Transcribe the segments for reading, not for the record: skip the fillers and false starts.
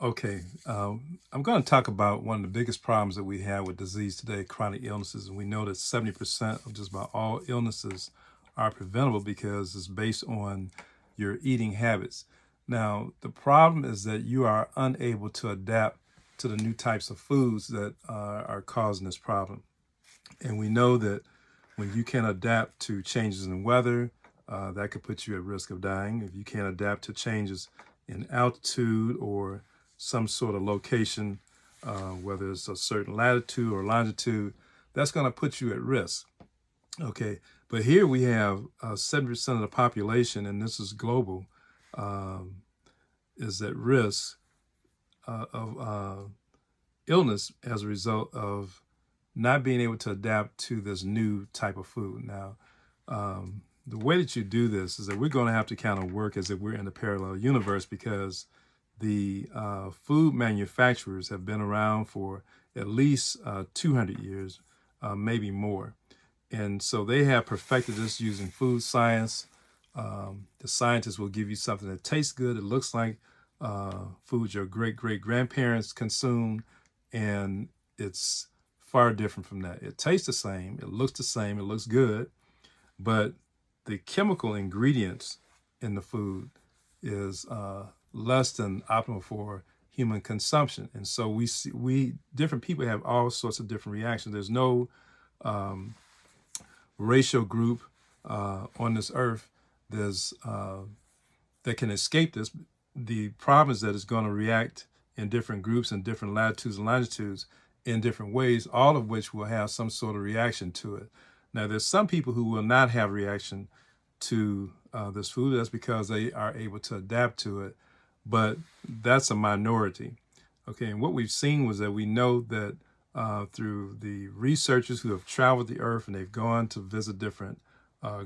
Okay, I'm going to talk about one of the biggest problems that we have with disease today, chronic illnesses. And we know that 70% of just about all illnesses are preventable because it's based on your eating habits. Now, the problem is that you are unable to adapt to the new types of foods that are causing this problem. And we know that when you can't adapt to changes in weather, that could put you at risk of dying. If you can't adapt to changes in altitude or some sort of location, whether it's a certain latitude or longitude, that's going to put you at risk. Okay, but here we have 70% of the population, and this is global, um, is at risk of illness as a result of not being able to adapt to this new type of food. Now, the way that you do this is that we're going to have to kind of work as if we're in a parallel universe because the food manufacturers have been around for at least 200 years, maybe more. And so they have perfected this using food science. The scientists will give you something that tastes good. It looks like foods your great-great-grandparents consumed, and it's far different from that. It tastes the same, it looks the same, it looks good, but the chemical ingredients in the food is less than optimal for human consumption. And so we different people have all sorts of different reactions. There's no racial group on this earth there's that can escape this. The problem is that it's going to react in different groups in different latitudes and longitudes in different ways, all of which will have some sort of reaction to it. Now, there's some people who will not have reaction to this food. That's because they are able to adapt to it, but that's a minority. Okay, and what we've seen was that we know that through the researchers who have traveled the earth and they've gone to visit different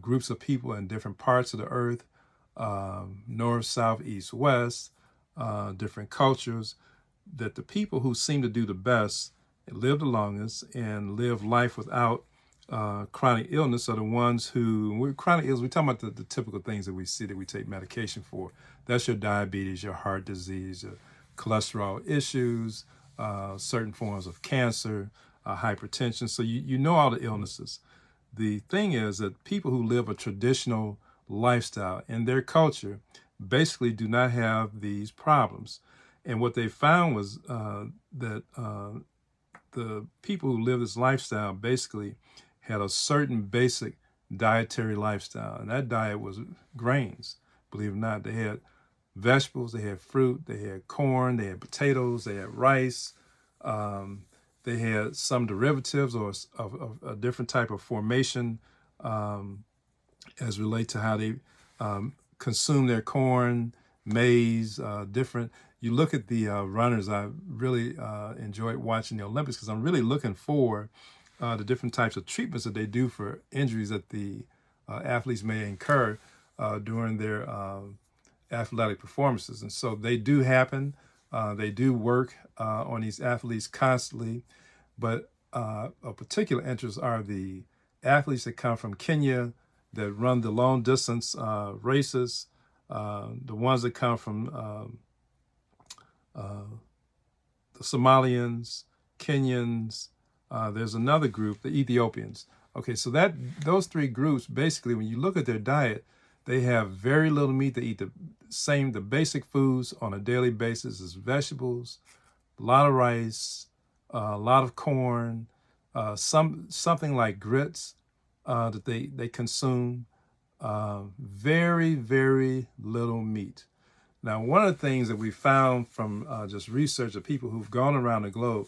groups of people in different parts of the earth, north, south, east, west, different cultures, that the people who seem to do the best, live the longest, and live life without chronic illness are the ones who, we're chronic illness, we're talking about the typical things that we see that we take medication for. That's your diabetes, your heart disease, your cholesterol issues, certain forms of cancer, hypertension. So you know all the illnesses. The thing is that people who live a traditional lifestyle in their culture basically do not have these problems. And what they found was that the people who live this lifestyle basically had a certain basic dietary lifestyle. And that diet was grains, believe it or not. They had vegetables, they had fruit, they had corn, they had potatoes, they had rice. They had some derivatives or of a different type of formation as relate to how they consume their corn, maize, different. You look at the runners. I really enjoyed watching the Olympics because I'm really looking for the different types of treatments that they do for injuries that the athletes may incur during their athletic performances. And so they do happen. They do work on these athletes constantly, but of particular interest are the athletes that come from Kenya that run the long distance races, the ones that come from the Somalians, Kenyans. There's another group, the Ethiopians. Okay, so that those three groups, basically, when you look at their diet, they have very little meat. They eat the basic foods on a daily basis is vegetables, a lot of rice, a lot of corn, something like grits that they consume. Very, very little meat. Now, one of the things that we found from just research of people who've gone around the globe,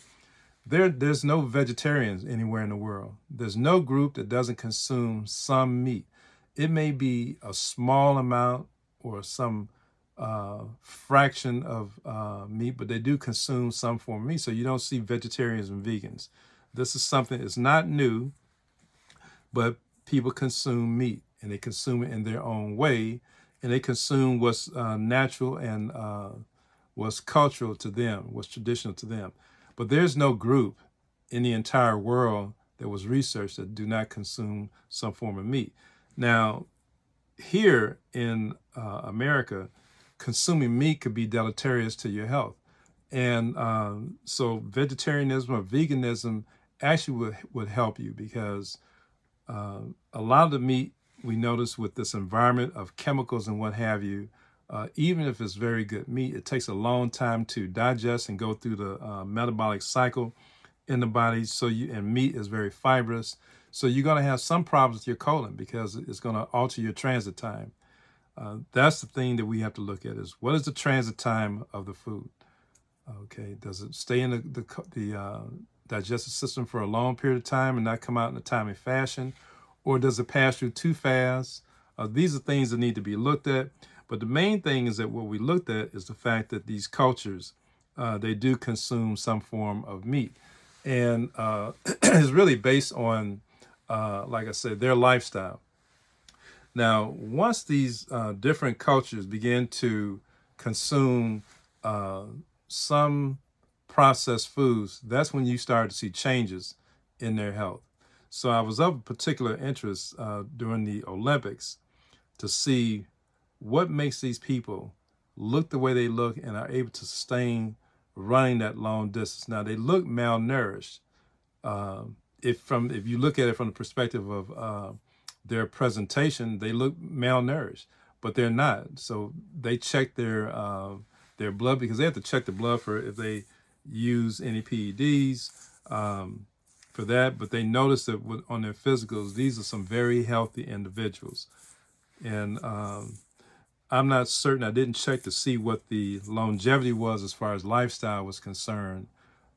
there's no vegetarians anywhere in the world. There's no group that doesn't consume some meat. It may be a small amount or some fraction of meat, but they do consume some form of meat. So you don't see vegetarians and vegans. This is something that's not new, but people consume meat and they consume it in their own way, and they consume what's natural and what's cultural to them, what's traditional to them. But there's no group in the entire world that was researched that do not consume some form of meat. Now, here in America, consuming meat could be deleterious to your health. And so vegetarianism or veganism actually would help you, because a lot of the meat we notice with this environment of chemicals and what have you, even if it's very good meat, it takes a long time to digest and go through the metabolic cycle in the body. And meat is very fibrous. So you're going to have some problems with your colon because it's going to alter your transit time. That's the thing that we have to look at, is what is the transit time of the food? Okay, does it stay in the digestive system for a long period of time and not come out in a timely fashion? Or does it pass through too fast? These are things that need to be looked at. But the main thing is that what we looked at is the fact that these cultures, they do consume some form of meat. And it's really based on, like I said, their lifestyle. Now, once these different cultures begin to consume some processed foods, that's when you start to see changes in their health. So I was of particular interest during the Olympics to see what makes these people look the way they look and are able to sustain running that long distance. Now, they look malnourished. If you look at it from the perspective of their presentation, they look malnourished, but they're not. So they check their blood, because they have to check the blood for if they use any PEDs for that. But they notice that on their physicals, these are some very healthy individuals. And I'm not certain, I didn't check to see what the longevity was as far as lifestyle was concerned,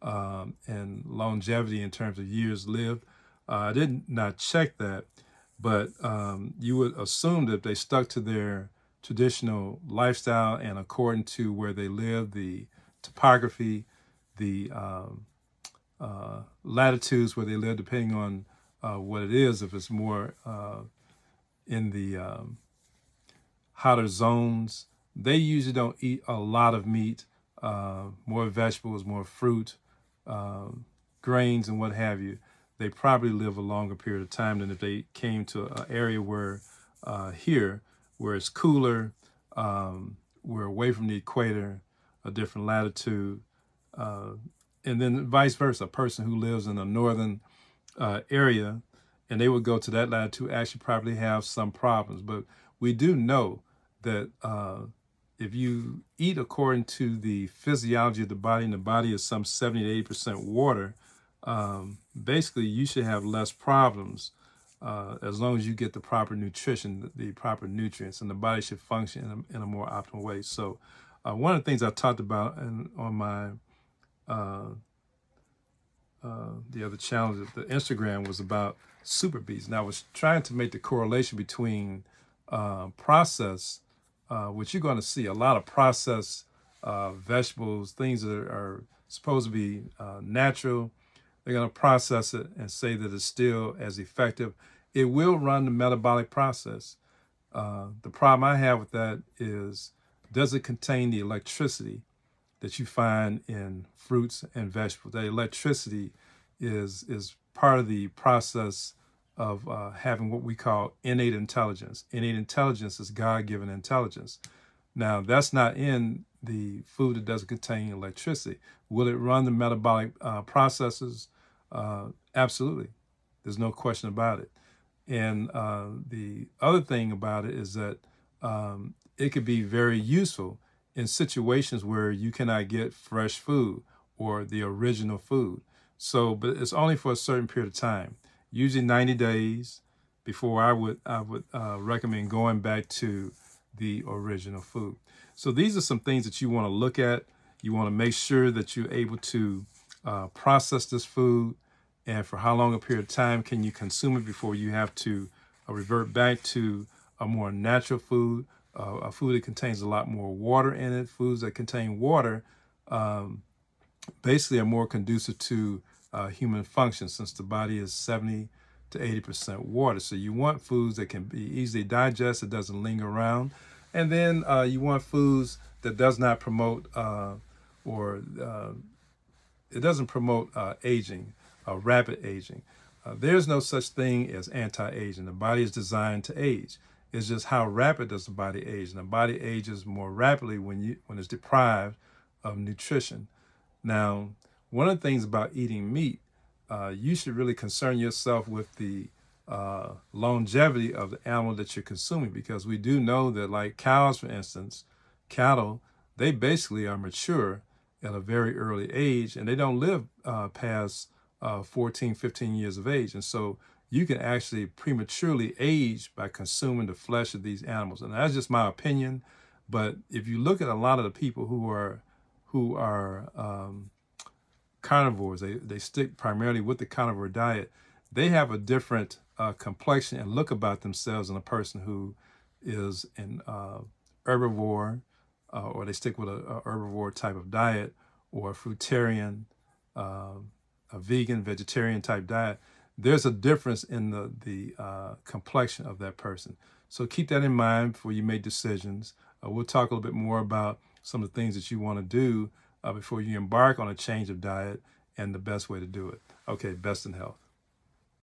and longevity in terms of years lived. I did not check that, but you would assume that they stuck to their traditional lifestyle, and according to where they live, the topography, the latitudes where they live, depending on what it is, if it's more in the hotter zones, they usually don't eat a lot of meat, more vegetables, more fruit, grains, and what have you. They probably live a longer period of time than if they came to an area where where it's cooler, we're away from the equator, a different latitude, and then vice versa. A person who lives in a northern area and they would go to that latitude actually probably have some problems. But we do know that if you eat according to the physiology of the body, and the body is some 70 to 80% water, basically you should have less problems as long as you get the proper nutrition, the proper nutrients, and the body should function in a more optimal way. So one of the things I talked about on my the other challenge, the Instagram, was about super beets. And I was trying to make the correlation between processed, which you're going to see a lot of processed vegetables, things that are supposed to be natural. They're going to process it and say that it's still as effective. It will run the metabolic process. The problem I have with that is, does it contain the electricity that you find in fruits and vegetables? That electricity is part of the process of having what we call innate intelligence. Innate intelligence is God-given intelligence. Now, that's not in the food that doesn't contain electricity. Will it run the metabolic processes? Absolutely. There's no question about it. And the other thing about it is that it could be very useful in situations where you cannot get fresh food or the original food. So, but it's only for a certain period of time, usually 90 days before I would recommend going back to the original food. So these are some things that you want to look at. You want to make sure that you're able to process this food, and for how long a period of time can you consume it before you have to revert back to a more natural food, a food that contains a lot more water in it. Foods that contain water basically are more conducive to human function, since the body is 70 to 80% water. So you want foods that can be easily digested, doesn't linger around. And then you want foods that does not promote it doesn't promote aging, rapid aging. There's no such thing as anti-aging. The body is designed to age. It's just how rapid does the body age? And the body ages more rapidly when it's deprived of nutrition. Now, one of the things about eating meat, you should really concern yourself with the longevity of the animal that you're consuming, because we do know that, like cows, for instance, cattle, they basically are mature at a very early age, and they don't live past 14, 15 years of age. And so you can actually prematurely age by consuming the flesh of these animals. And that's just my opinion. But if you look at a lot of the people who are carnivores, they stick primarily with the carnivore diet, they have a different complexion and look about themselves than a person who is an herbivore, or they stick with a herbivore type of diet, or a fruitarian, a vegan, vegetarian type diet. There's a difference in the complexion of that person. So keep that in mind before you make decisions. We'll talk a little bit more about some of the things that you want to do before you embark on a change of diet and the best way to do it. Okay, best in health.